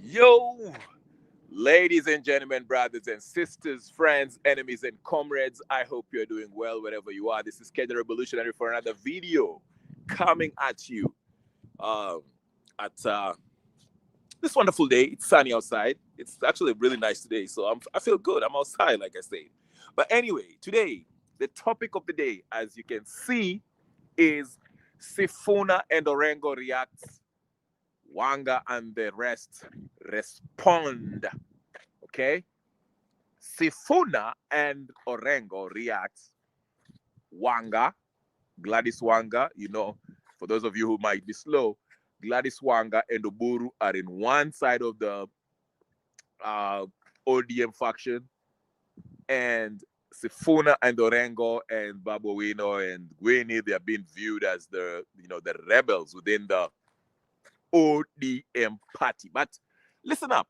Yo, ladies and gentlemen, brothers and sisters, friends, enemies, and comrades, I hope you're doing well wherever you are. This is Kenya Revolutionary for another video coming at you um, at this wonderful day. It's sunny outside. It's actually really nice today, so I feel good. I'm outside, like I said. But anyway, today, the topic of the day, as you can see, is Sifuna and Orengo reacts. Wanga and the rest respond. Okay? Sifuna and Orengo reacts. Wanga, Gladys Wanga, for those of you who might be slow, Gladys Wanga and Oburu are in one side of the uh, ODM faction, and Sifuna and Orengo and Babowino and Gwini, they are being viewed as the rebels within the ODM party. But listen up.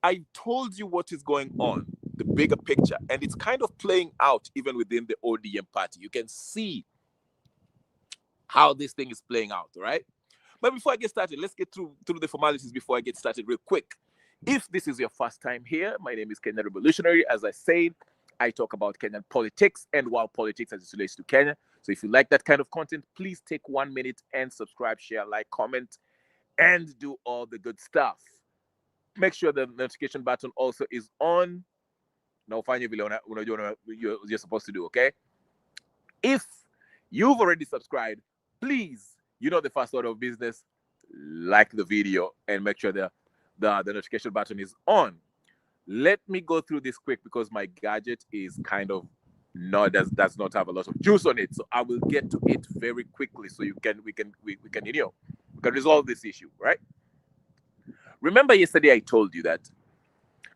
I told you what is going on, the bigger picture, and it's kind of playing out even within the ODM party. You can see how this thing is playing out, right? But before I get started, let's get through the formalities before I get started real quick. If this is your first time here, my name is Kenya Revolutionary. As I said, I talk about Kenyan politics and world politics as it relates to Kenya. So if you like that kind of content, please take 1 minute and subscribe, share, like, comment, and do all the good stuff. Make sure the notification button also is on. Now, find you're supposed to do, okay? If you've already subscribed, please, the first order of business, like the video and make sure the notification button is on. Let me go through this quick because my gadget is kind of does not have a lot of juice on it. So I will get to it very quickly so we can resolve this issue, right? Remember yesterday I told you that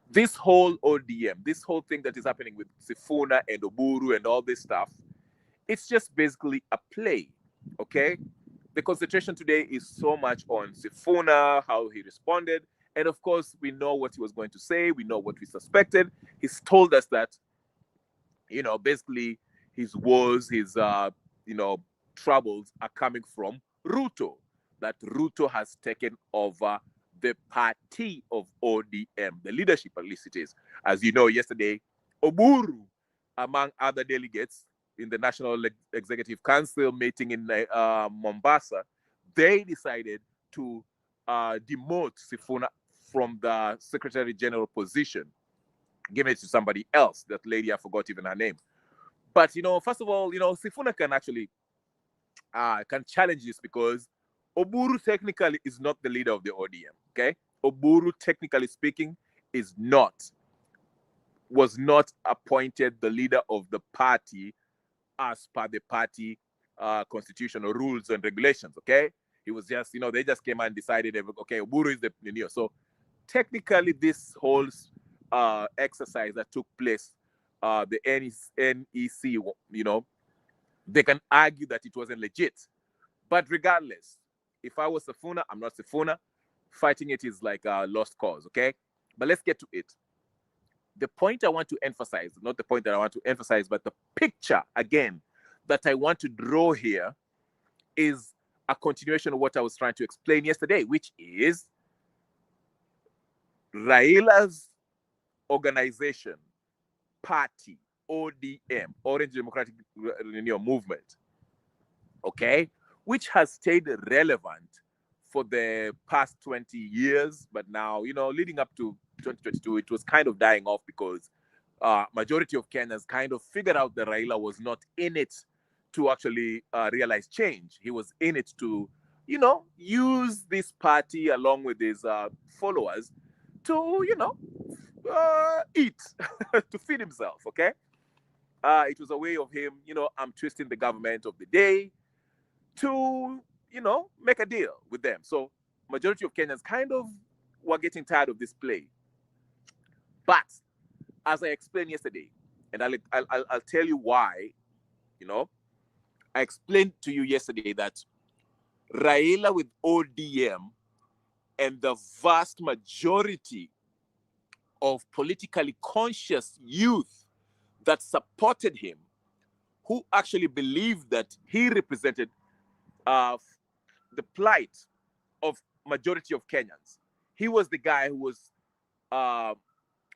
this whole ODM, this whole thing that is happening with Sifuna and Oburu and all this stuff, it's just basically a play, okay? The concentration today is so much on Sifuna, how he responded, and of course, we know what he was going to say. We know what we suspected. He's told us that, basically his woes, his, troubles are coming from Ruto, that Ruto has taken over the party of ODM, the leadership, at least it is. As you know, yesterday, Oburu, among other delegates in the National Executive Council meeting in Mombasa, they decided to demote Sifuna from the Secretary General position, giving it to somebody else. That lady, I forgot even her name. But, first of all, Sifuna can actually can challenge this because Oburu technically is not the leader of the ODM, okay? Oburu, technically speaking, was not appointed the leader of the party as per the party constitutional rules and regulations, okay? He was just, they just came and decided, okay, Oburu is the. So technically, this whole exercise that took place, the NEC, they can argue that it wasn't legit. But regardless, if I was Sifuna, I'm not Sifuna. Fighting it is like a lost cause, okay? But let's get to it. The point I want to emphasize, not the point that I want to emphasize, but the picture, again, that I want to draw here is a continuation of what I was trying to explain yesterday, which is Raila's organization, party, ODM, Orange Democratic Movement, okay, which has stayed relevant for the past 20 years, but now, leading up to 2022, it was kind of dying off because majority of Kenyans kind of figured out that Raila was not in it to actually realize change. He was in it to, use this party along with his followers to, eat, to feed himself, okay? It was a way of him, I'm twisting the government of the day to, make a deal with them. So majority of Kenyans kind of were getting tired of this play. But as I explained yesterday, and I'll tell you why, I explained to you yesterday that Raila with ODM and the vast majority of politically conscious youth that supported him, who actually believed that he represented the plight of majority of Kenyans. he was the guy who was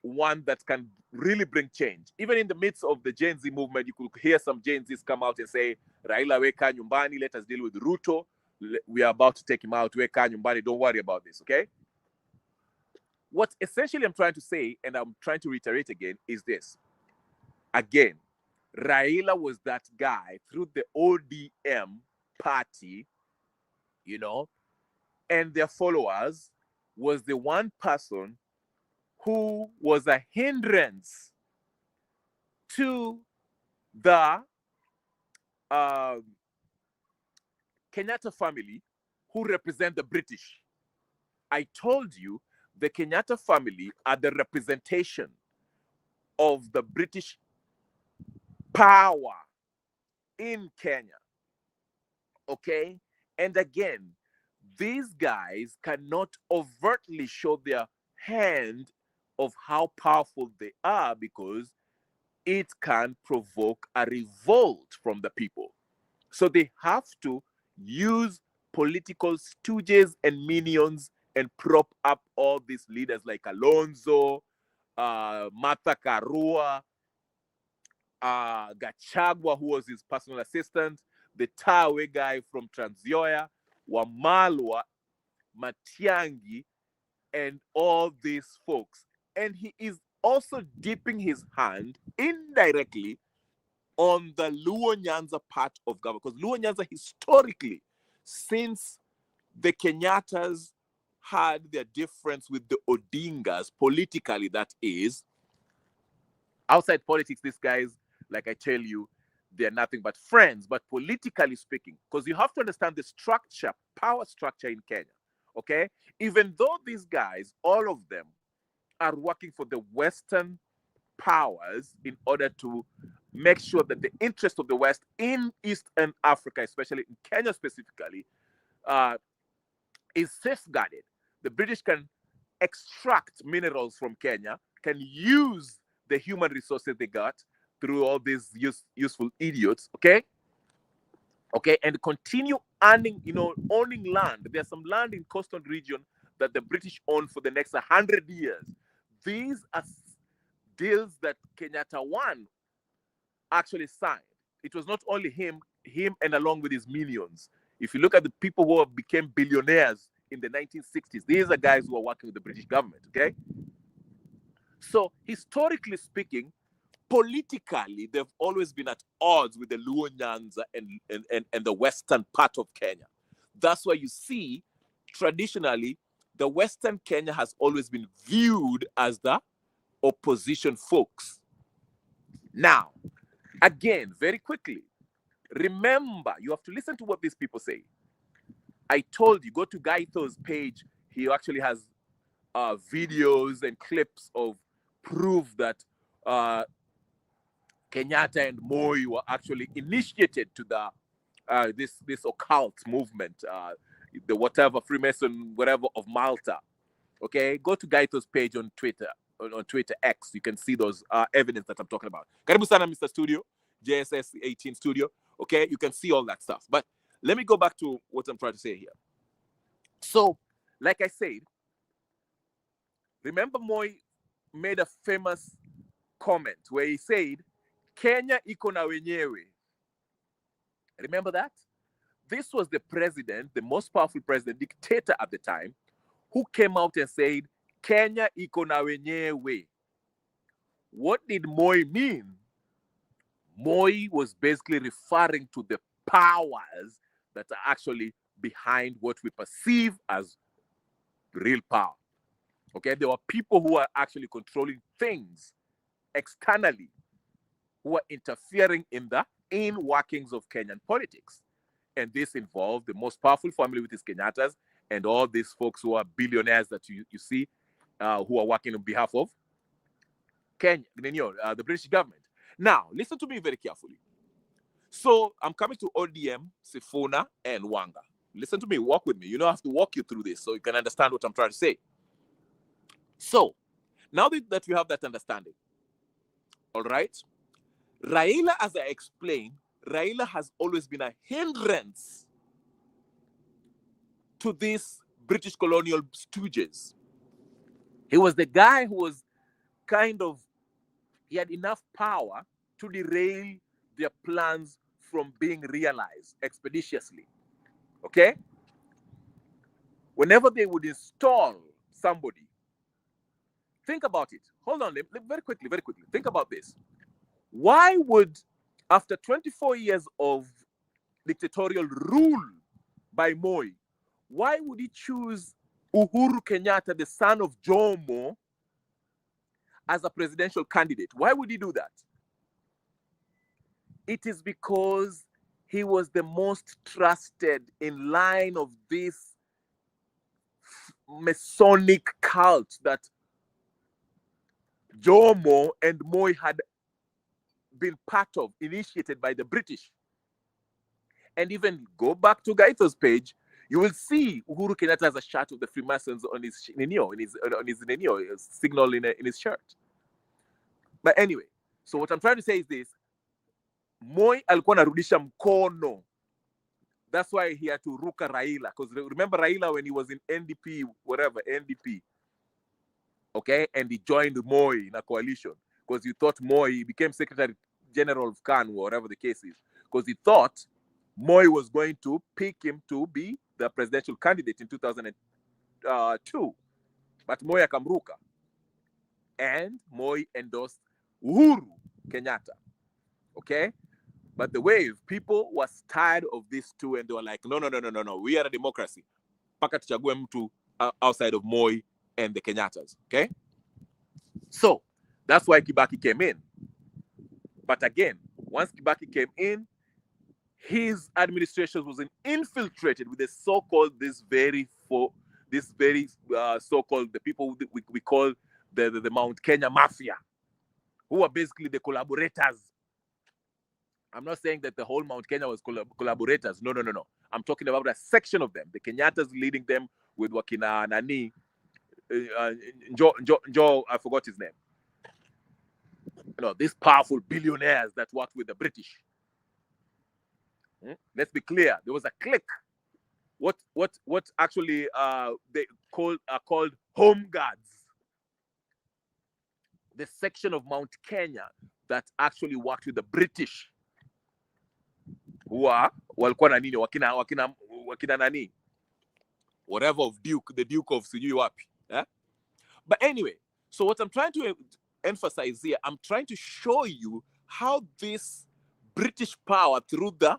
one that can really bring change. Even in the midst of the Gen Z movement, you could hear some Gen Zs come out and say, Raila weka nyumbani, let us deal with Ruto. We are about to take him out, weka nyumbani, don't worry about this, okay? What essentially I'm trying to say, and I'm trying to reiterate again, is this. Again, Raila was that guy through the ODM party, you know, and their followers, was the one person who was a hindrance to the Kenyatta family who represent the British. I told you the Kenyatta family are the representation of the British power in Kenya. Okay? And again, these guys cannot overtly show their hand of how powerful they are because it can provoke a revolt from the people. So they have to use political stooges and minions and prop up all these leaders like Alonso, Martha Karua, Gachagua, who was his personal assistant, the Tawe guy from Transioya, Wamalwa, Matiangi, and all these folks. And he is also dipping his hand indirectly on the Luo Nyanza part of government. Because Luo Nyanza, historically, since the Kenyattas had their difference with the Odingas, politically, that is, outside politics, these guys, like I tell you, they're nothing but friends. But politically speaking, because you have to understand the structure, power structure in Kenya, okay? Even though these guys, all of them, are working for the Western powers in order to make sure that the interest of the West in Eastern Africa, especially in Kenya specifically, is safeguarded. The British can extract minerals from Kenya, can use the human resources they got through all these useful idiots, okay? Okay, and continue owning, owning land. There's some land in coastal region that the British own for the next 100 years. These are deals that Kenyatta one actually signed. It was not only him and along with his minions. If you look at the people who became billionaires in the 1960s, these are guys who are working with the British government, okay? So historically speaking, politically, they've always been at odds with the Luo Nyanza and the western part of Kenya. That's why you see, traditionally, the Western Kenya has always been viewed as the opposition folks. Now, again, very quickly, remember, you have to listen to what these people say. I told you, go to Gaito's page. He actually has videos and clips of proof that Kenyatta and Moi were actually initiated to the this occult movement, the whatever Freemason, whatever of Malta. Okay, go to Gaito's page on Twitter, on Twitter X. You can see those evidence that I'm talking about. Karibu sana, Mr. Studio, JSS 18 Studio. Okay, you can see all that stuff. But let me go back to what I'm trying to say here. So, like I said, remember Moi made a famous comment where he said, Kenya iko na wenyewe. Remember that? This was the president, the most powerful president, dictator at the time, who came out and said, Kenya iko na wenyewe. What did Moi mean? Moi was basically referring to the powers that are actually behind what we perceive as real power. Okay, there were people who are actually controlling things externally, who are interfering in the inner workings of Kenyan politics. And this involved the most powerful family, with his Kenyatas, and all these folks who are billionaires that you see, who are working on behalf of Kenya, the British government. Now, listen to me very carefully. So I'm coming to ODM, Sifuna, and Wanga. Listen to me, walk with me. You don't have to walk you through this so you can understand what I'm trying to say. So, now that you have that understanding, all right, Raila, as I explained, Raila has always been a hindrance to these British colonial stooges. He was the guy who was he had enough power to derail their plans from being realized expeditiously. Okay? Whenever they would install somebody, think about it. Hold on, very quickly. Think about this. Why would, after 24 years of dictatorial rule by Moi, why would he choose Uhuru Kenyatta, the son of Jomo, as a presidential candidate? Why would he do that? It is because he was the most trusted in line of this Masonic cult that Jomo and Moi had been part of, initiated by the British. And even go back to Gaito's page, you will see Uhuru Kenyatta has a shirt of the Freemasons on his signal in his shirt. But anyway, so what I'm trying to say is this: Moi alikuwa anarudisha mkono. That's why he had to ruka Raila. Because remember Raila when he was in NDP, NDP. Okay? And he joined Moi in a coalition. Because he thought Moi became Secretary General of KANU, or whatever the case is. Because he thought Moi was going to pick him to be the presidential candidate in 2002. But Moi akamruka. And Moi endorsed Uhuru Kenyatta. Okay? But the wave, people was tired of these two, and they were like, no. We are a democracy. Paka tuchague mtu outside of Moi and the Kenyattas. Okay? So, that's why Kibaki came in. But again, once Kibaki came in, his administration was infiltrated with the so-called, so-called, the people we call the Mount Kenya Mafia, who are basically the collaborators. I'm not saying that the whole Mount Kenya was collaborators. No. I'm talking about a section of them. The Kenyattas leading them with Wakina Nani. Joe, I forgot his name. These powerful billionaires that worked with the British. Let's be clear. There was a clique. What actually they are called home guards. The section of Mount Kenya that actually worked with the British. Walikuwa na nini wakina nani, whatever of the Duke of sijui wapi. But anyway, so what I'm trying to emphasize here, I'm trying to show you how this British power through the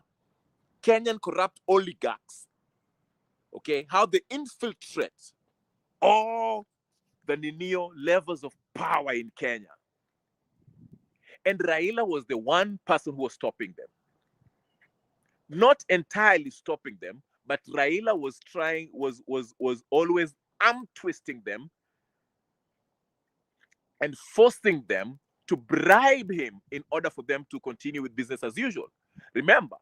Kenyan corrupt oligarchs, okay, how they infiltrate all the Ninio levels of power in Kenya. And Raila was the one person who was stopping them. Not entirely stopping them, but Raila was always arm twisting them and forcing them to bribe him in order for them to continue with business as usual. Remember,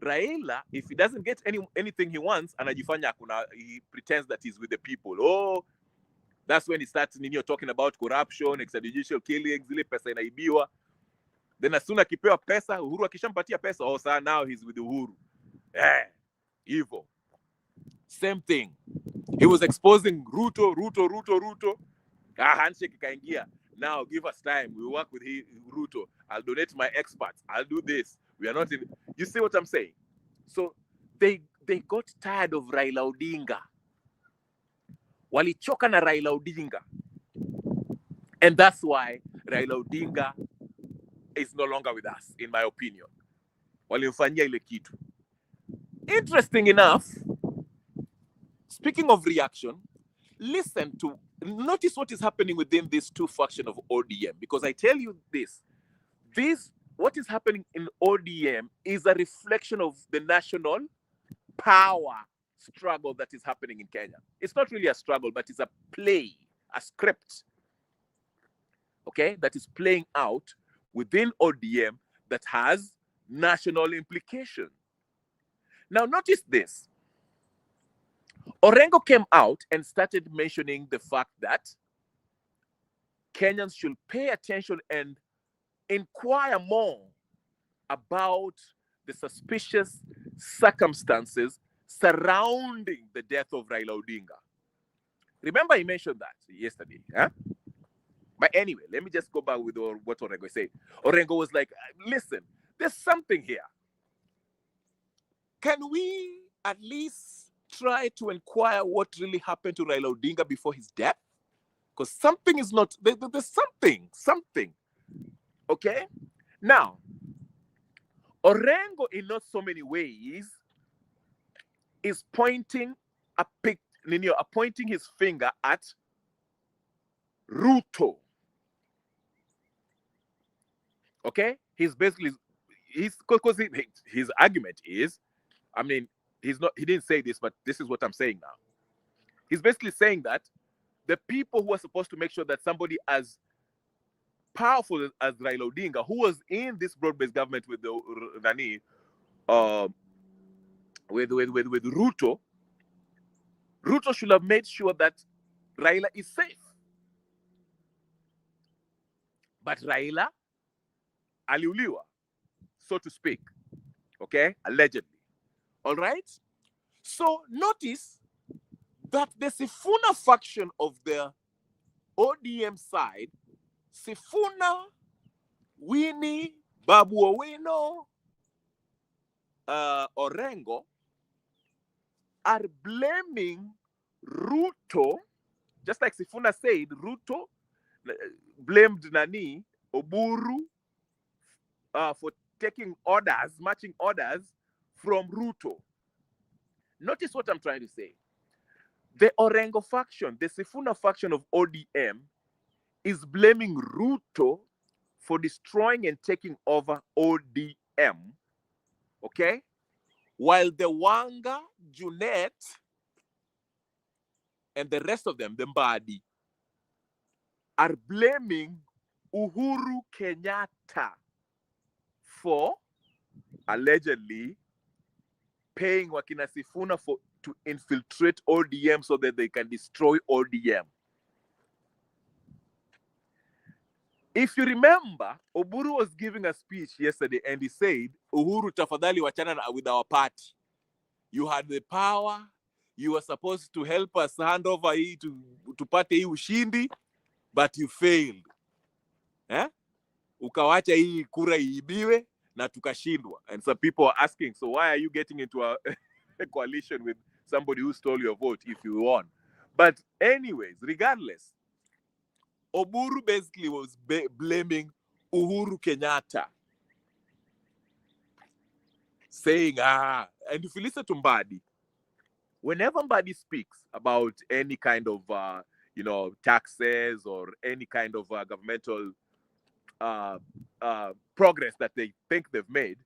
Raila, if he doesn't get anything he wants, he pretends that he's with the people. Oh, that's when he starts talking about corruption, extrajudicial killings, zile pesa inaibiwa. Then as soon as akipewa pesa, Uhuru akishampatia pesa, so now he's with Uhuru. Evil. Same thing. He was exposing Ruto. Handshake ikaingia. Now give us time. We work with Ruto. I'll donate my experts. I'll do this. We are not in. You see what I'm saying? So they got tired of Raila Odinga. Walichoka na Raila Odinga. And that's why Raila Odinga is no longer with us, in my opinion. Walimfanyia ile kitu. Interesting enough, speaking of reaction, notice what is happening within these two factions of ODM. Because I tell you this, what is happening in ODM is a reflection of the national power struggle that is happening in Kenya. It's not really a struggle, but it's a play, a script, okay, that is playing out within ODM that has national implication. Now, notice this. Orengo came out and started mentioning the fact that Kenyans should pay attention and inquire more about the suspicious circumstances surrounding the death of Raila Odinga. Remember, he mentioned that yesterday. Huh? But anyway, let me just go back with what Orengo said. Orengo was like, listen, there's something here. Can we at least try to inquire what really happened to Raila Odinga before his death? Because something is not, there's something. Okay? Now, Orengo, in not so many ways, is pointing pointing his finger at Ruto. Okay? He's basically, because his argument is, I mean, he didn't say this, but this is what I'm saying now. He's basically saying that the people who are supposed to make sure that somebody as powerful as Raila Odinga, who was in this broad-based government with the with Ruto should have made sure that Raila is safe. But Raila aliuliwa, so to speak. Okay? Allegedly. All right? So notice that the Sifuna faction of the ODM side, Sifuna, Winnie, Babu Owino, Orengo, are blaming Ruto, just like Sifuna said, Ruto blamed Oburu, for taking orders, matching orders from Ruto. Notice what I'm trying to say. The Orengo faction, the Sifuna faction of ODM, is blaming Ruto for destroying and taking over ODM. Okay? While the Wanga, Junet, and the rest of them, the Mbadi, are blaming Uhuru Kenyatta for allegedly paying Wakina Sifuna to infiltrate ODM so that they can destroy ODM. If you remember, Oburu was giving a speech yesterday and he said, Uhuru tafadhali wachana with our party. You had the power. You were supposed to help us hand over hii to party hii ushindi, but you failed. Ukawacha hii kura iibiwe na tukashindwa. And some people are asking, so why are you getting into a coalition with somebody who stole your vote if you won? But anyways, regardless, Oburu basically was blaming Uhuru Kenyatta, saying, and if you listen to Mbadi, whenever Mbadi speaks about any kind of, taxes or any kind of governmental progress that they think they've made,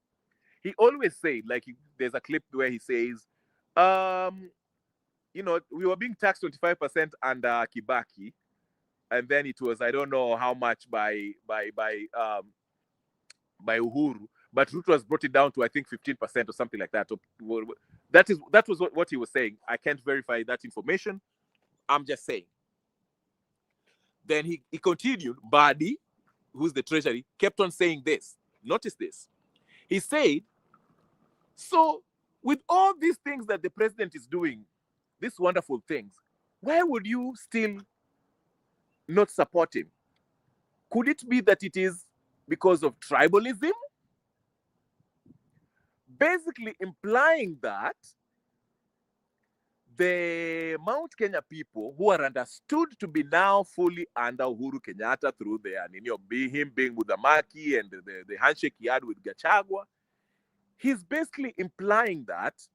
he always said, like, there's a clip where he says, we were being taxed 25% under Kibaki, and then it was, I don't know how much by Uhuru, but Ruto has brought it down to, I think, 15% or something like that. That was what he was saying. I can't verify that information. I'm just saying. Then he continued. Badi, who's the treasury, kept on saying this. Notice this. He said, so with all these things that the president is doing, these wonderful things, why would you still not support him? Could it be that it is because of tribalism? Basically implying that the Mount Kenya people, who are understood to be now fully under Uhuru Kenyatta through him being Mudamaki and the handshake he had with Gachagua, he's basically implying that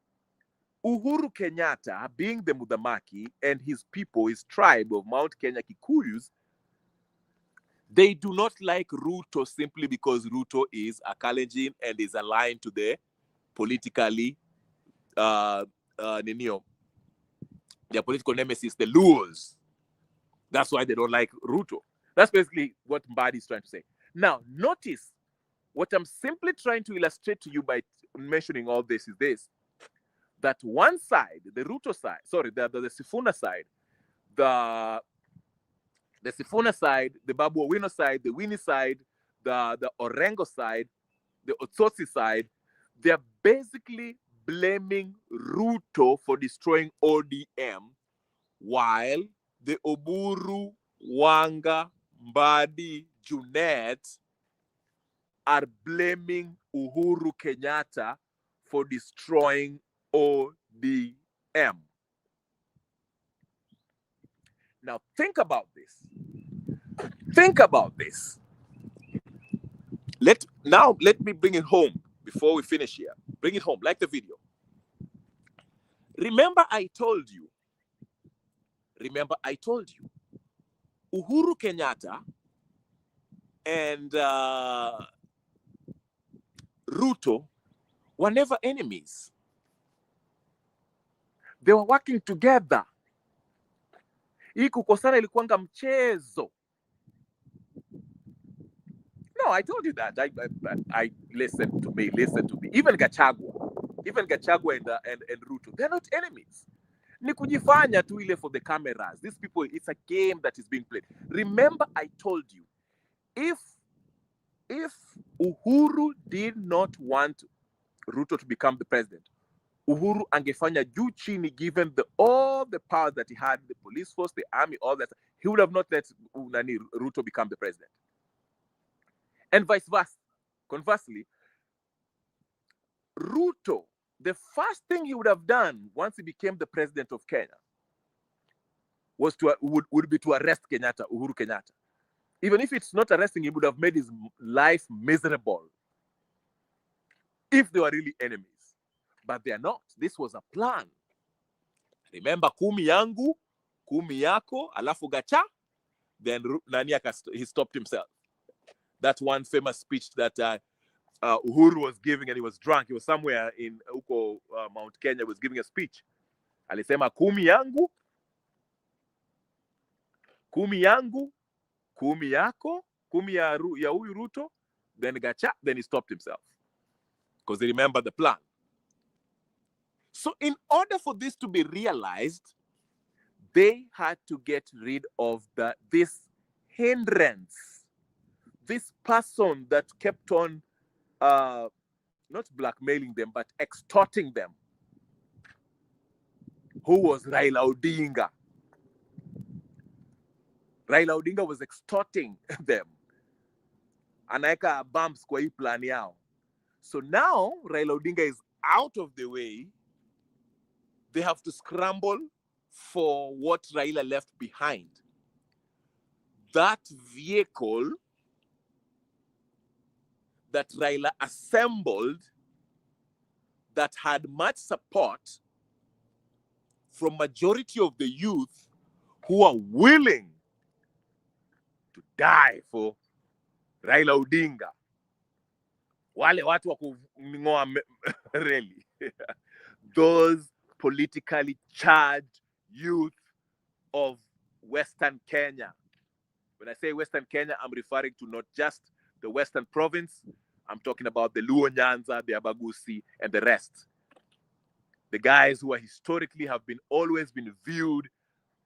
Uhuru Kenyatta, being the Mudamaki, and his people, his tribe of Mount Kenya Kikuyus, they do not like Ruto simply because Ruto is a Kalenjin and is aligned to the politically, their political nemesis, the Luos. That's why they don't like Ruto. That's basically what Mbadi is trying to say. Now, notice what I'm simply trying to illustrate to you by mentioning all this is this, that one side, the Ruto side, the Sifuna side, the Sifuna side, the Babu Owino side, the Winnie side, the Orengo side, the Otsotsi side, they're basically blaming Ruto for destroying ODM, while the Oburu, Wanga, Mbadi, Junet are blaming Uhuru Kenyatta for destroying ODM. Now think about this. Think about this. Let me bring it home before we finish here. Bring it home, like the video. Remember I told you, Uhuru Kenyatta and Ruto were never enemies. They were working together. Hii kukosana ilikuwanga mchezo. No, I told you that. I listen to me. Even Gachagua and Ruto, they're not enemies. Ni kujifanya tu ile for the cameras. These people, it's a game that is being played. Remember, I told you, if Uhuru did not want Ruto to become the president, Uhuru angefanya juu chini, given all the power that he had, the police force, the army, all that, he would have not let Ruto become the president. And vice versa. Conversely, Ruto, the first thing he would have done once he became the president of Kenya was would be to arrest Uhuru Kenyatta. Even if it's not arresting, he would have made his life miserable if they were really enemies. But they are not. This was a plan. Remember, kumi yangu, kumi yako, alafu gacha, then he stopped himself. That one famous speech that Uhuru was giving, and he was drunk. He was somewhere in Mount Kenya, was giving a speech. Alisema kumi yangu, kumi yangu, kumi yako, kumi ya huyu Ruto, then gacha, then he stopped himself. Because he remembered the plan. So in order for this to be realized, they had to get rid of this hindrance, this person that kept on not blackmailing them, but extorting them, who was Raila Odinga. Raila Odinga was extorting them. Anaeka bumps kwa hii plan yao. So now Raila Odinga is out of the way. They have to scramble for what Raila left behind. That vehicle that Raila assembled that had much support from majority of the youth who are willing to die for Raila Odinga. Wale watu wa kungoa reli. Those politically charged youth of Western Kenya. When I say Western Kenya, I'm referring to not just the Western province. I'm talking about the Luo Nyanza, the Abagusi, and the rest. The guys who are historically have always been viewed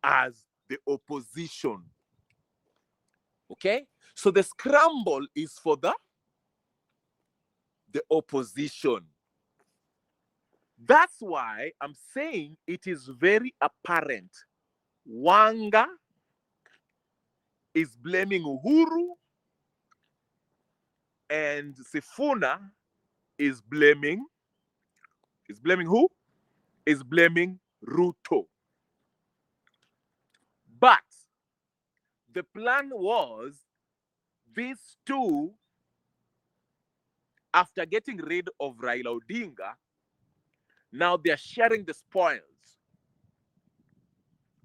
as the opposition. Okay? So the scramble is for the opposition. That's why I'm saying it is very apparent. Wanga is blaming Uhuru, and Sifuna is blaming who? Is blaming Ruto. But the plan was these two, after getting rid of Raila Odinga, now they're sharing the spoils.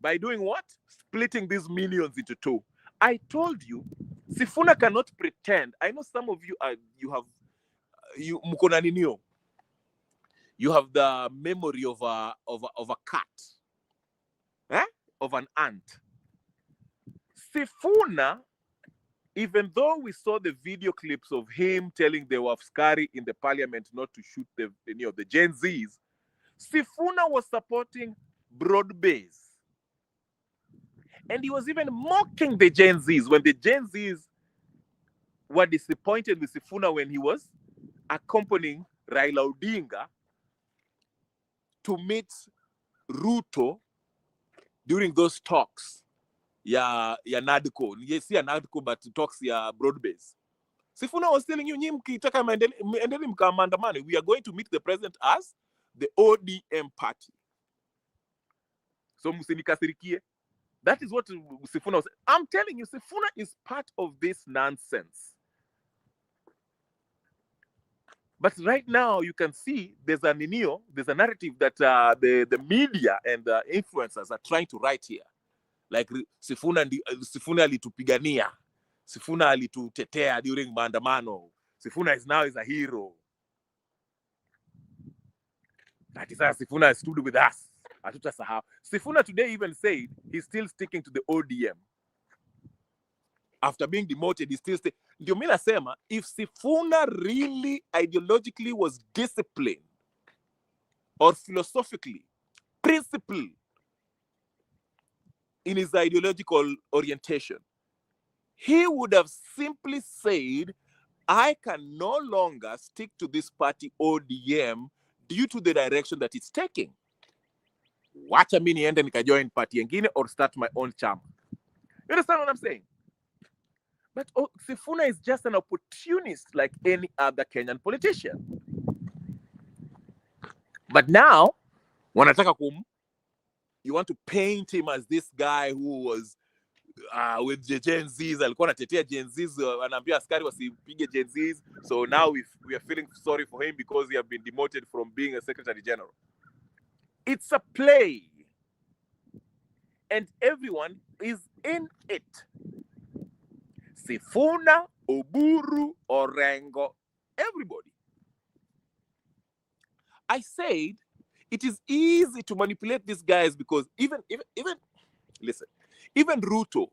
By doing what? Splitting these millions into two. I told you, Sifuna cannot pretend. I know some of you you have the memory of a cat, of an ant. Sifuna, even though we saw the video clips of him telling the Wafskari in the parliament not to shoot the Gen Zs, Sifuna was supporting broad base. And he was even mocking the Gen Zs when the Gen Zs were disappointed with Sifuna when he was accompanying Raila Odinga to meet Ruto during those talks. ya NADCO. Yes, ya NADCO, but talks ya broad base. Sifuna was telling you, mkitaka maendele mkamandamane, we are going to meet the president as the ODM party. So msinikasirikie. That is what Sifuna was. I'm telling you, Sifuna is part of this nonsense. But right now, you can see there's a narrative that the media and the influencers are trying to write here. Like Sifuna alitupigania. Sifuna alitutetea during maandamano. Sifuna is a hero. That is how Sifuna stood with us. Sifuna today even said he's still sticking to the ODM. After being demoted, he still stay. Ndio mimi nasema, if Sifuna really ideologically was disciplined or philosophically principled in his ideological orientation, he would have simply said, I can no longer stick to this party ODM due to the direction that it's taking. Wacha mimi niende nikajoin party nyingine or start my own chama. You understand what I'm saying? But Sifuna is just an opportunist like any other Kenyan politician. But now, you want to paint him as this guy who was with the Gen Zs, alikuwa anatetea Gen Zs, anaambia askari wasipige Gen Zs. So now we are feeling sorry for him because he has been demoted from being a Secretary General. It's a play. And everyone is in it. Sifuna, Oburu, Orengo, everybody. I said it is easy to manipulate these guys because even listen, even Ruto,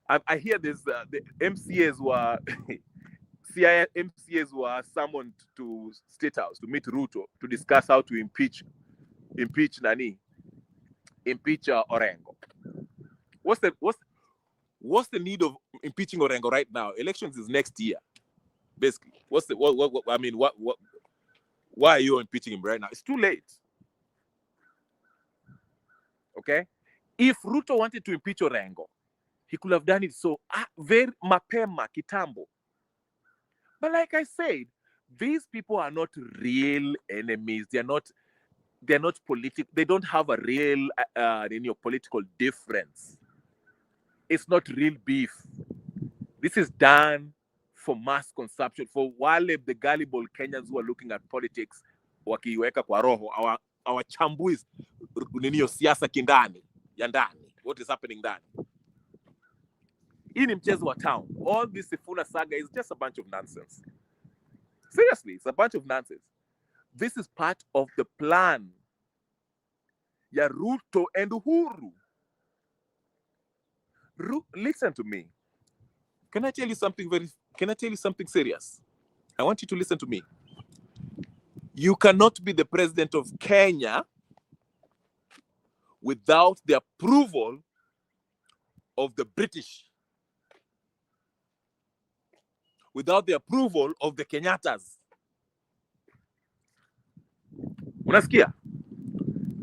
I hear this, the MCAs were CIA MCAs were summoned to State House to meet Ruto to discuss how to impeach Orengo. What's the need of impeaching Orengo right now? Elections is next year, basically. Why are you impeaching him right now? It's too late. Okay? If Ruto wanted to impeach Orengo, he could have done it so very mapema kitambo. But like I said, these people are not real enemies. They're not political. They don't have a real political difference. It's not real beef. This is done for mass consumption, for wale the gullible Kenyans who are looking at politics wakiweka kwa roho, our chambuis siasa kindani ya ndani, what is happening ndani. Hii ni mchezo wa town. All this Sifuna saga is just a bunch of nonsense. Seriously, it's a bunch of nonsense. This is part of the plan ya Ruto and Uhuru. Listen to me. Can I tell you something serious? I want you to listen to me. You cannot be the president of Kenya without the approval of the British. Without the approval of the Kenyattas. Unasikia?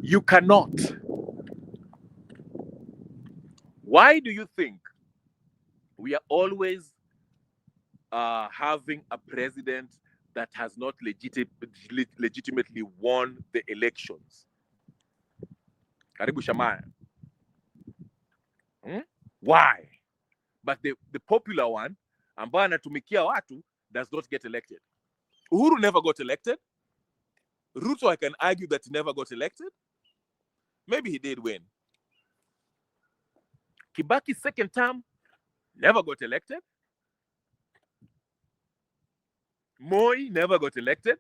You cannot. Why do you think we are always having a president that has not legitimately won the elections? Karibu Shamaya. Why? But the popular one, ambaye anatumikia watu, does not get elected. Uhuru never got elected. Ruto, I can argue that he never got elected. Maybe he did win. Kibaki's second term never got elected. Moi never got elected.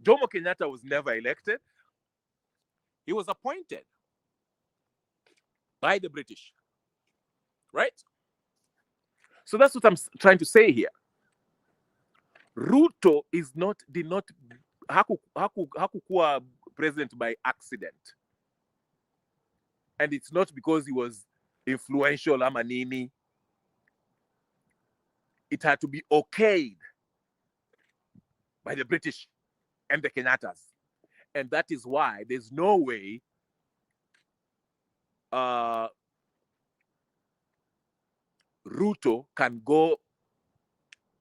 Jomo Kenyatta was never elected. He was appointed by the British. Right? So that's what I'm trying to say here. Ruto hakukuwa president by accident. And it's not because he was influential ama nini. It had to be okayed by the British and the Kenyattas. And that is why there's no way Ruto can go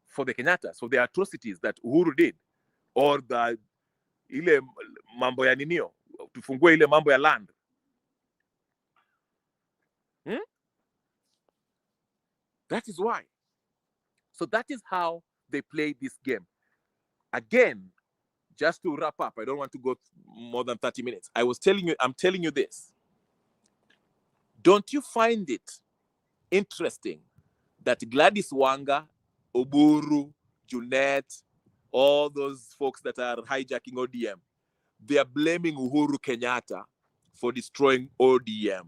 for the Kenyatas, for the atrocities that Uhuru did, or the ile mambo ya ninio, tufungue ile mambo ya land. That is why. So that is how they play this game. Again, just to wrap up, I don't want to go more than 30 minutes. I'm telling you this. Don't you find it interesting that Gladys Wanga, Oburu, Junet, all those folks that are hijacking ODM, they are blaming Uhuru Kenyatta for destroying ODM,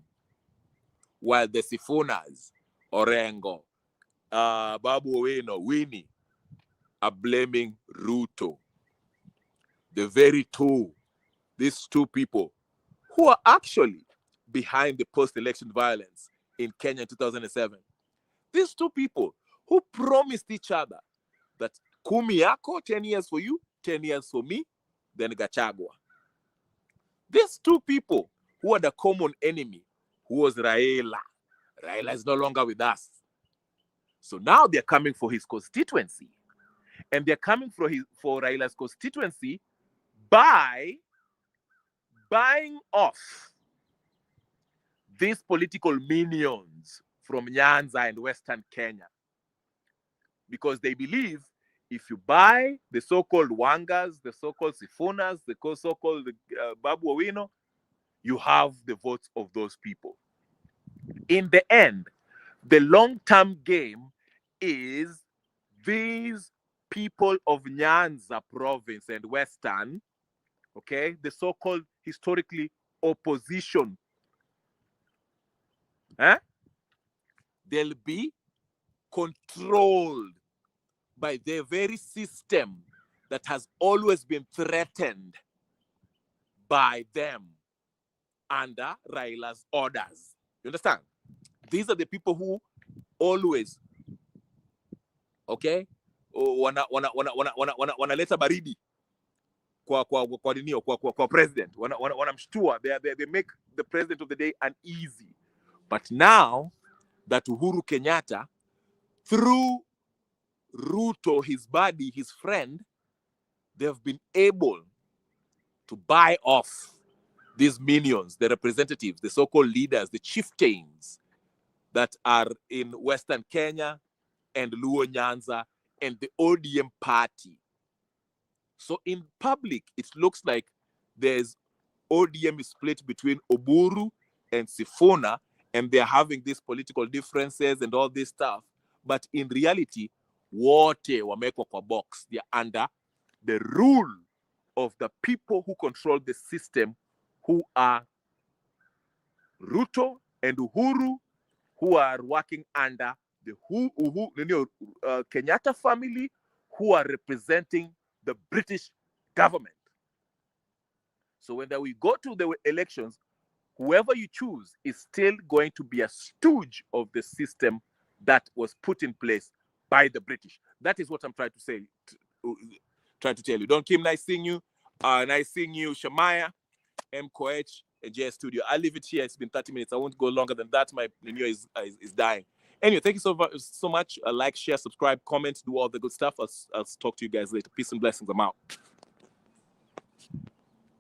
while the Sifunas, Orengo, Babu Owino, Winnie, are blaming Ruto. These two people who are actually behind the post-election violence in Kenya in 2007. These two people who promised each other that kumi yako, 10 years for you, 10 years for me, then Gachagua. These two people who had a common enemy, who was Raila. Raila is no longer with us. So now they're coming for his constituency. And they're coming for Raila's constituency by buying off these political minions from Nyanza and Western Kenya. Because they believe if you buy the so-called Wangas, the so-called Sifunas, the so-called Babu Owino, you have the votes of those people. In the end, the long-term game is these people of Nyanza province and Western, okay, the so-called historically opposition, they'll be controlled by the very system that has always been threatened by them under Raila's orders. You understand? These are the people who always, okay, wanaleta baridi kwa president. Wanamshtua. They make the president of the day uneasy. But now that Uhuru Kenyatta, through Ruto, his buddy, his friend, they have been able to buy off these minions, the representatives, the so-called leaders, the chieftains that are in Western Kenya and Luo Nyanza and the ODM party. So in public, it looks like there's ODM is split between Oburu and Sifuna, and they're having these political differences and all this stuff. But in reality, wote wamekwa kwa box. They're under the rule of the people who control the system, who are Ruto and Uhuru, who are working under the Kenyatta family, who are representing the British government. So when we go to the elections, whoever you choose is still going to be a stooge of the system that was put in place by the British. That is what I'm trying to say, trying to tell you. Don Kim, nice seeing you. Nice seeing you, Shamaya, M. Koech, and JS Studio. I'll leave it here. It's been 30 minutes. I won't go longer than that. My video is dying. Anyway, thank you so much. Like, share, subscribe, comment, do all the good stuff. I'll talk to you guys later. Peace and blessings. I'm out.